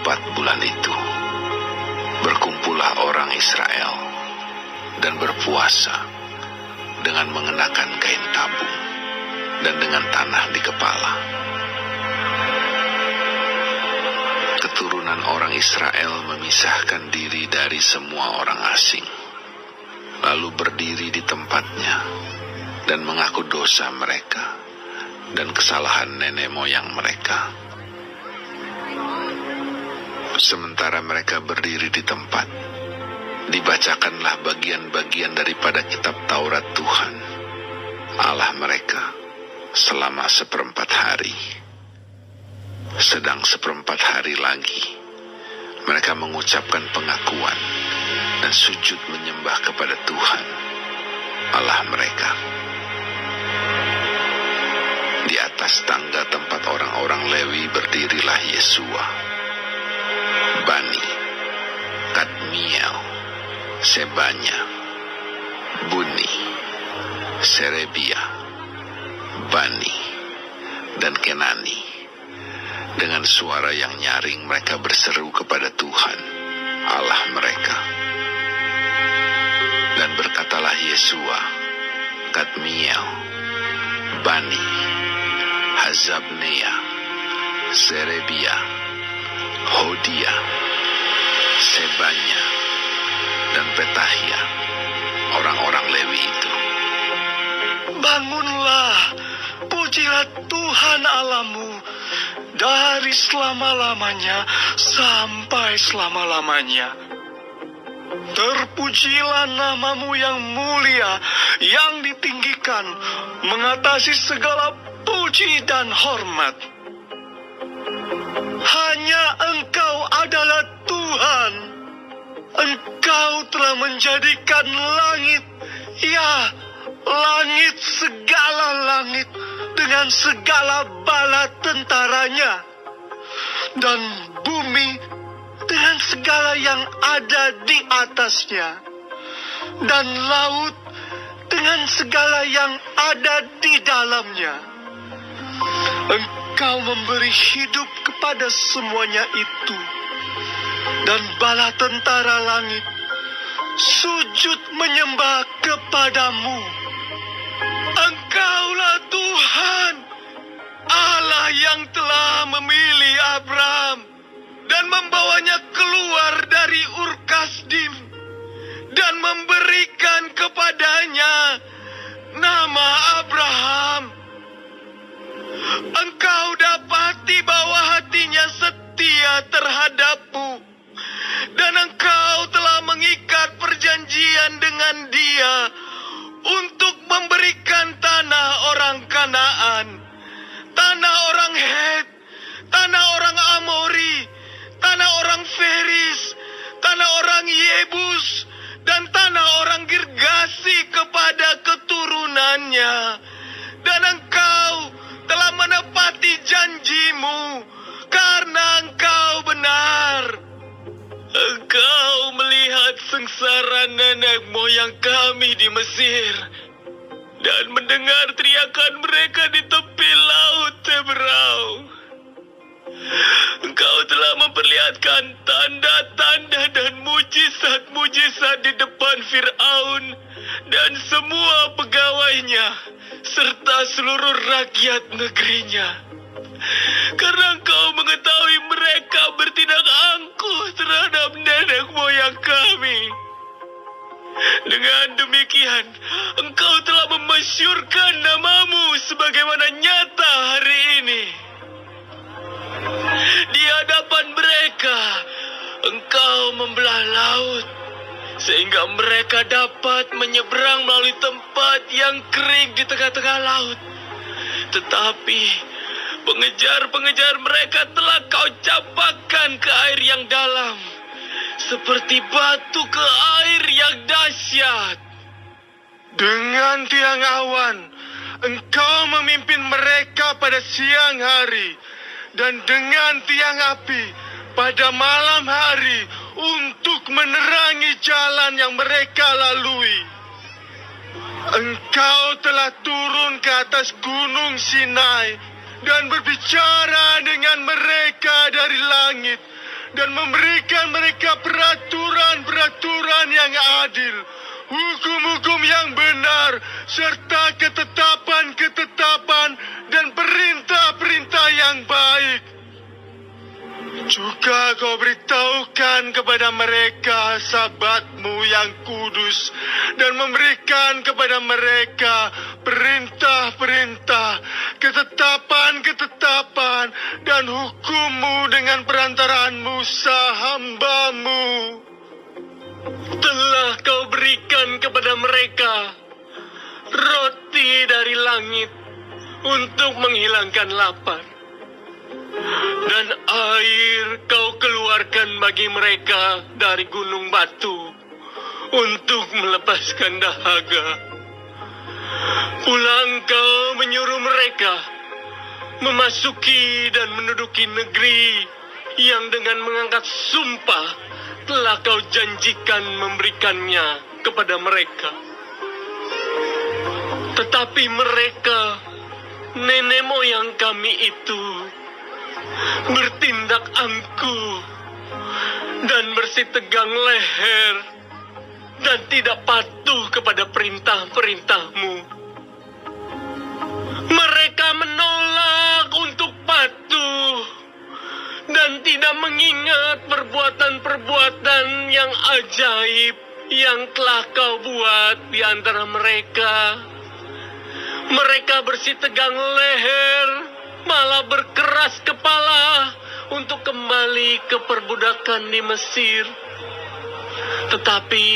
ke-4 bulan itu, berkumpullah orang Israel dan berpuasa dengan mengenakan kain tabung dan dengan tanah di kepala. Keturunan orang Israel memisahkan diri dari semua orang asing, lalu berdiri di tempatnya dan mengaku dosa mereka dan kesalahan nenek moyang mereka. Sementara mereka berdiri di tempat, dibacakanlah bagian-bagian daripada kitab Taurat Tuhan, Allah mereka, selama 1/4 hari. Sedang 1/4 hari lagi, mereka mengucapkan pengakuan dan sujud menyembah kepada Tuhan, Allah mereka. Di atas tangga tempat orang-orang Lewi berdirilah Yesua, Bani, Kadmiel, Sebanya, Buni, Serebia, Bani, dan Kenani. Dengan suara yang nyaring mereka berseru kepada Tuhan, Allah mereka. Dan berkatalah Yesua, Kadmiel, Bani, Hazabnea, Serebia, Hodia, Sebanya, dan Petahia, orang-orang Lewi itu. Bangunlah, pujilah Tuhan Allahmu dari selama-lamanya sampai selama-lamanya. Terpujilah namamu yang mulia, yang ditinggikan, mengatasi segala puji dan hormat. Hanya Engkau adalah Tuhan. Engkau telah menjadikan langit, ya, langit, segala langit, dengan segala bala tentaranya, dan bumi dengan segala yang ada di atasnya, dan laut dengan segala yang ada di dalamnya. Engkau memberi hidup kepada semuanya itu, dan bala tentara langit sujud menyembah kepadamu. Engkaulah Tuhan, Allah yang telah memilih Abraham dan membawanya keluar dari Ur Kasdim dan memberikan kepadanya nama Abraham. Engkau dapati bahwa hatinya setia terhadapmu, dan engkau telah mengikat perjanjian dengan dia untuk memberikan tanah orang Kanaan, tanah orang Het, tanah orang Amori, tanah orang Feris, tanah orang Yebus, dan tanah orang Girgasi kepada keturunannya. Dan engkau telah menepati janjimu, karena engkau benar. Engkau melihat sengsara nenek moyang kami di Mesir, dan mendengar teriakan mereka di tepi laut Teberau. Engkau telah memperlihatkan tanda-tanda dan mujizat-mujizat di depan Fir'aun dan semua pegawainya, serta seluruh rakyat negerinya. Karena engkau mengetahui mereka bertindak angkuh terhadap nenek moyang kami. Dengan demikian, engkau telah memasyurkan namamu sebagaimana nyata hari ini. Di hadapan mereka, engkau membelah laut, sehingga mereka dapat menyeberang melalui tempat yang kering di tengah-tengah laut. Tetapi pengejar-pengejar mereka telah kau campakkan ke air yang dalam, seperti batu ke air yang dahsyat. Dengan tiang awan, engkau memimpin mereka pada siang hari, dan dengan tiang api pada malam hari untuk menerangi jalan yang mereka lalui. Engkau telah turun ke atas gunung Sinai dan berbicara dengan mereka dari langit, dan memberikan mereka peraturan-peraturan yang adil, hukum-hukum yang benar, serta ketetapan-ketetapan dan perintah-perintah yang baik. Juga kau beritahukan kepada mereka sabatmu yang kudus dan memberikan kepada mereka perintah-perintah, ketetapan-ketetapan dan hukummu dengan perantaraan Musa hambamu. Telah kau berikan kepada mereka roti dari langit untuk menghilangkan lapar. Dan air kau keluarkan bagi mereka dari gunung batu untuk melepaskan dahaga. Pulang kau menyuruh mereka memasuki dan menduduki negeri yang dengan mengangkat sumpah telah kau janjikan memberikannya kepada mereka. Tetapi mereka, nenek moyang kami itu, bertindak angkuh dan bersitegang leher dan tidak patuh kepada perintah-perintahmu. Mereka menolak untuk patuh dan tidak mengingat perbuatan-perbuatan yang ajaib yang telah kau buat di antara mereka. Mereka bersitegang leher, malah berkeras kepala untuk kembali ke perbudakan di Mesir. Tetapi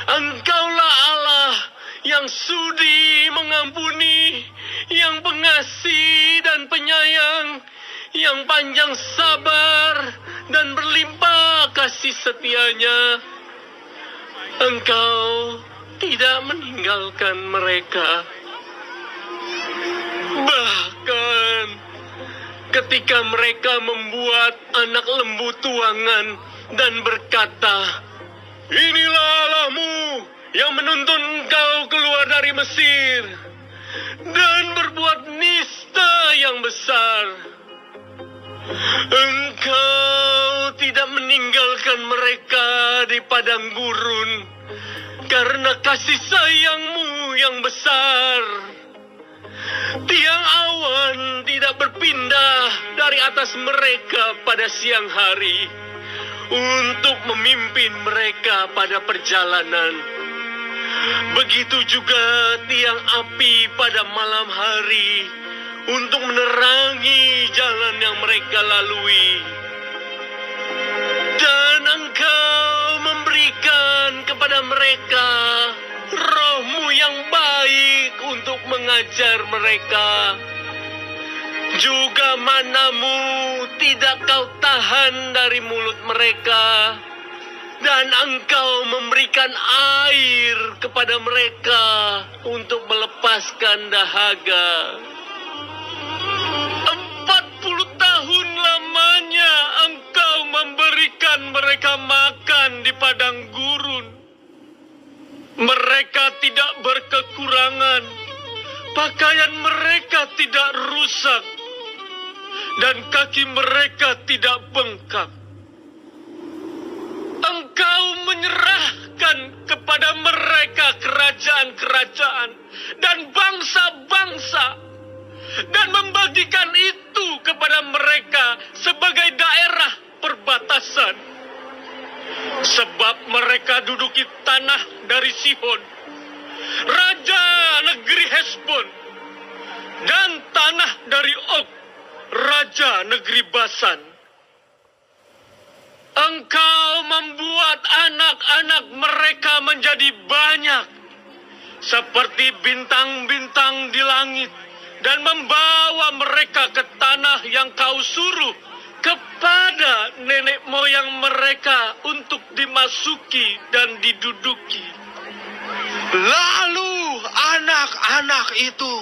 Engkaulah Allah yang sudi mengampuni, yang pengasih dan penyayang, yang panjang sabar dan berlimpah kasih setianya. Engkau tidak meninggalkan mereka. Bahkan ketika mereka membuat anak lembu tuangan dan berkata, "Inilah Allahmu yang menuntun engkau keluar dari Mesir," dan berbuat nista yang besar, Engkau tidak meninggalkan mereka di padang gurun karena kasih sayang-Mu yang besar. Tiang awan tidak berpindah dari atas mereka pada siang hari untuk memimpin mereka pada perjalanan. Begitu juga tiang api pada malam hari untuk menerangi jalan yang mereka lalui. Dan Engkau memberikan kepada mereka Roh-Mu yang baik untuk mengajar mereka. Juga mana-Mu tidak Kau tahan dari mulut mereka. Dan Engkau memberikan air kepada mereka untuk melepaskan dahaga. 40 tahun lamanya Engkau memberikan mereka makan di padang gurun. Mereka tidak berkekurangan, pakaian mereka tidak rusak, dan kaki mereka tidak bengkak. Engkau menyerahkan kepada mereka kerajaan-kerajaan dan bangsa-bangsa, dan membagikan itu kepada mereka sebagai daerah perbatasan. Sebab mereka duduki tanah dari Sihon, raja negeri Hesbon, dan tanah dari Og, raja negeri Basan. Engkau membuat anak-anak mereka menjadi banyak, seperti bintang-bintang di langit, dan membawa mereka ke tanah yang Kau suruh kepada nenek moyang mereka untuk dimasuki dan diduduki. Lalu anak-anak itu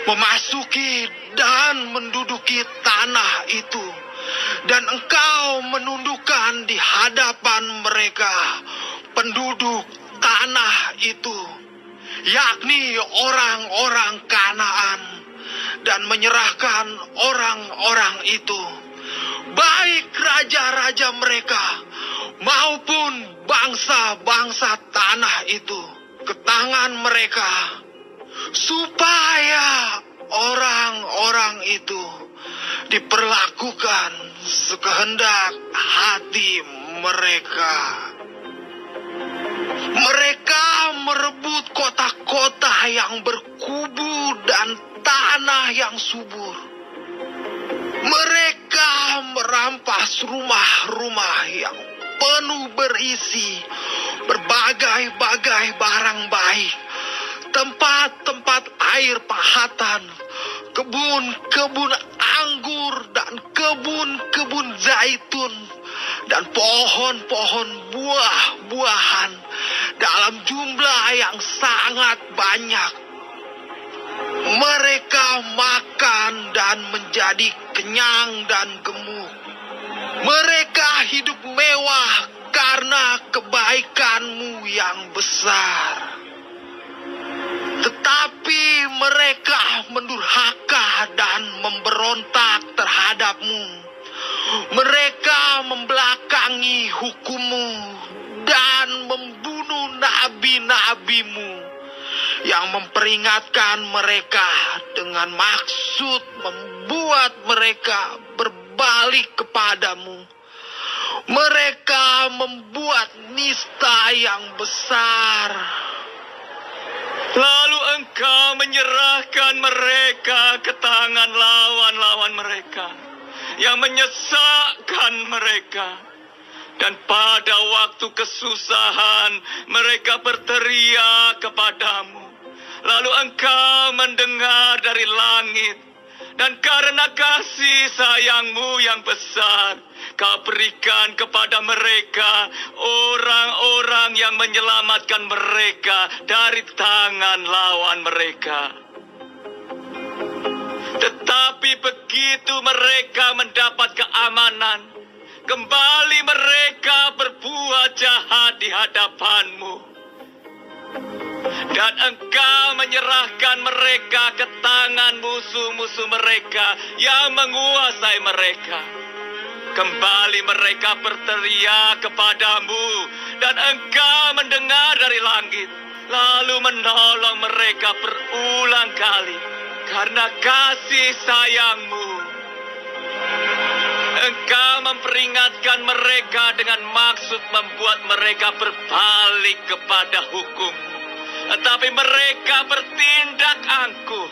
memasuki dan menduduki tanah itu, dan Engkau menundukkan di hadapan mereka penduduk tanah itu, yakni orang-orang Kanaan, dan menyerahkan orang-orang itu baik raja-raja mereka maupun bangsa-bangsa tanah itu ke tangan mereka, supaya orang-orang itu diperlakukan sekehendak hati mereka. Mereka merebut kota-kota yang berkubu dan tanah yang subur. Mereka merampas rumah-rumah yang penuh berisi berbagai-bagai barang baik, tempat-tempat air pahatan, kebun-kebun anggur dan kebun-kebun zaitun, dan pohon-pohon buah-buahan dalam jumlah yang sangat banyak. Mereka makan dan menjadi kenyang dan gemuk. Mereka hidup mewah karena kebaikanmu yang besar. Tetapi mereka mendurhaka dan memberontak terhadapmu. Mereka membelakangi hukummu dan membunuh nabi-nabimu yang memperingatkan mereka dengan maksud membuat mereka berbalik kepadamu. Mereka membuat nista yang besar. Lalu engkau menyerahkan mereka ke tangan lawan-lawan mereka yang menyesakkan mereka. Dan pada waktu kesusahan mereka berteriak kepadamu. Lalu engkau mendengar dari langit. Dan karena kasih sayangmu yang besar, kau berikan kepada mereka orang-orang yang menyelamatkan mereka dari tangan lawan mereka. Tetapi begitu mereka mendapat keamanan, kembali mereka berbuat jahat di hadapanmu. Dan engkau menyerahkan mereka ke tangan musuh-musuh mereka yang menguasai mereka. Kembali mereka berteriak kepadamu, dan engkau mendengar dari langit, lalu menolong mereka berulang kali karena kasih sayangmu. Engkau memperingatkan mereka dengan maksud membuat mereka berbalik kepada hukum. Tetapi mereka bertindak angkuh.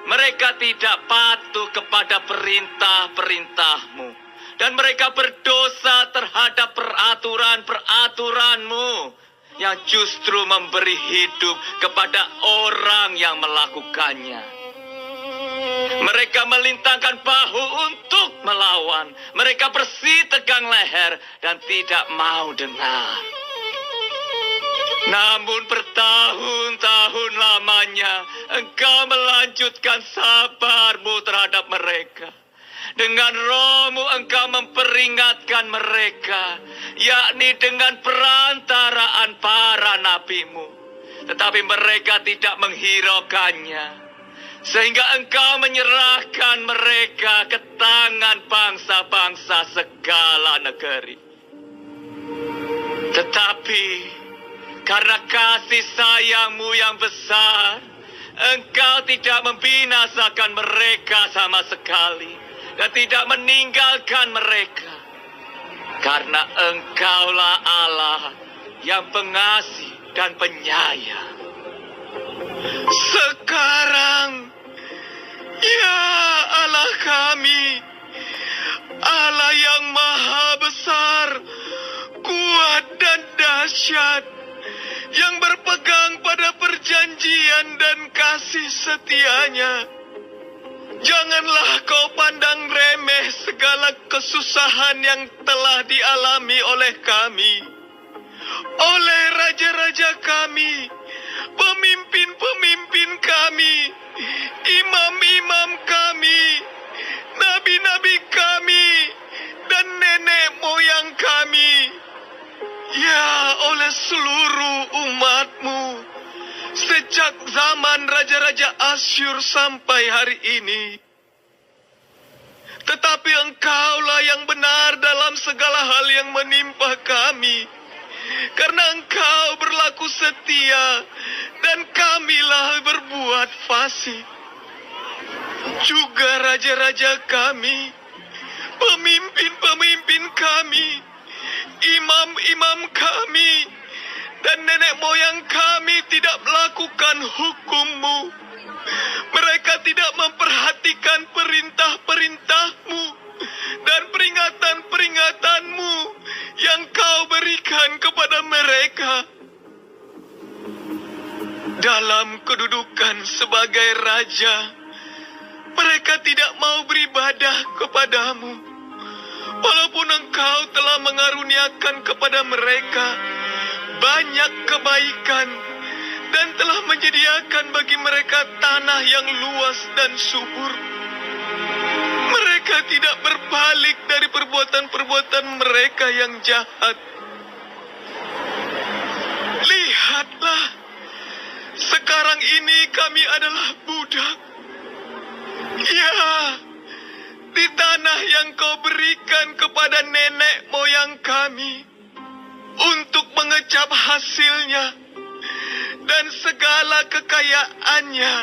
Mereka tidak patuh kepada perintah-perintahmu. Dan mereka berdosa terhadap peraturan-peraturanmu yang justru memberi hidup kepada orang yang melakukannya. Mereka melintangkan bahu untuk melawan. Mereka bersitegang leher dan tidak mau dengar. Namun bertahun-tahun lamanya engkau melanjutkan sabarmu terhadap mereka. Dengan rohmu engkau memperingatkan mereka, yakni dengan perantaraan para nabimu. Tetapi mereka tidak menghiraukannya, sehingga engkau menyerahkan mereka ke tangan bangsa-bangsa segala negeri. Tetapi karena kasih sayangmu yang besar, engkau tidak membinasakan mereka sama sekali dan tidak meninggalkan mereka. Karena engkaulah Allah yang pengasih dan penyayang. Sekarang, ya Allah kami, Allah yang maha besar, kuat dan dahsyat, yang berpegang pada perjanjian dan kasih setianya. Janganlah kau pandang remeh segala kesusahan yang telah dialami oleh kami, oleh raja-raja kami, pemimpin-pemimpin kami, imam-imam kami, nabi-nabi kami, dan nenek moyang kami. Ya, oleh seluruh umatmu, sejak zaman raja-raja Asyur sampai hari ini. Tetapi Engkaulah yang benar dalam segala hal yang menimpa kami. Karena Engkau berlaku setia dan kamilah berbuat fasih. Juga raja-raja kami, pemimpin-pemimpin kami, imam-imam kami, dan nenek moyang kami tidak melakukan hukum-Mu. Mereka tidak memperhatikan perintah-perintah-Mu dan peringatan-peringatan-Mu yang Kau berikan kepada mereka. Dalam kedudukan sebagai raja, mereka tidak mau beribadah kepadamu. Walaupun Engkau telah mengaruniakan kepada mereka banyak kebaikan dan telah menyediakan bagi mereka tanah yang luas dan subur, mereka tidak berbalik dari perbuatan-perbuatan mereka yang jahat. Lihatlah, sekarang ini kami adalah budak. Ya, di tanah yang Kau berikan kepada nenek moyang kami untuk mengecap hasilnya dan segala kekayaannya,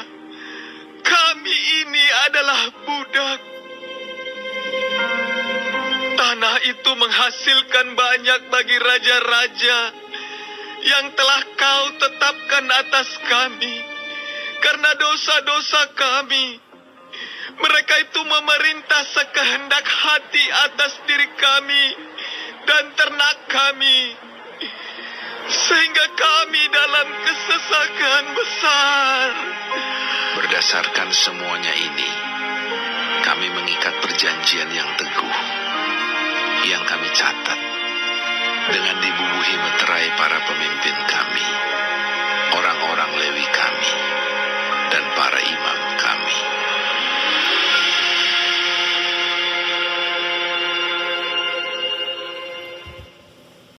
kami ini adalah budak. Tanah itu menghasilkan banyak bagi raja-raja yang telah Kau tetapkan atas kami karena dosa-dosa kami. Mereka itu memerintah sekehendak hati atas diri kami dan ternak kami, sehingga kami dalam kesesakan besar. Berdasarkan semuanya ini, kami mengikat perjanjian yang teguh, yang kami catat, dengan dibubuhi meterai para pemimpin kami.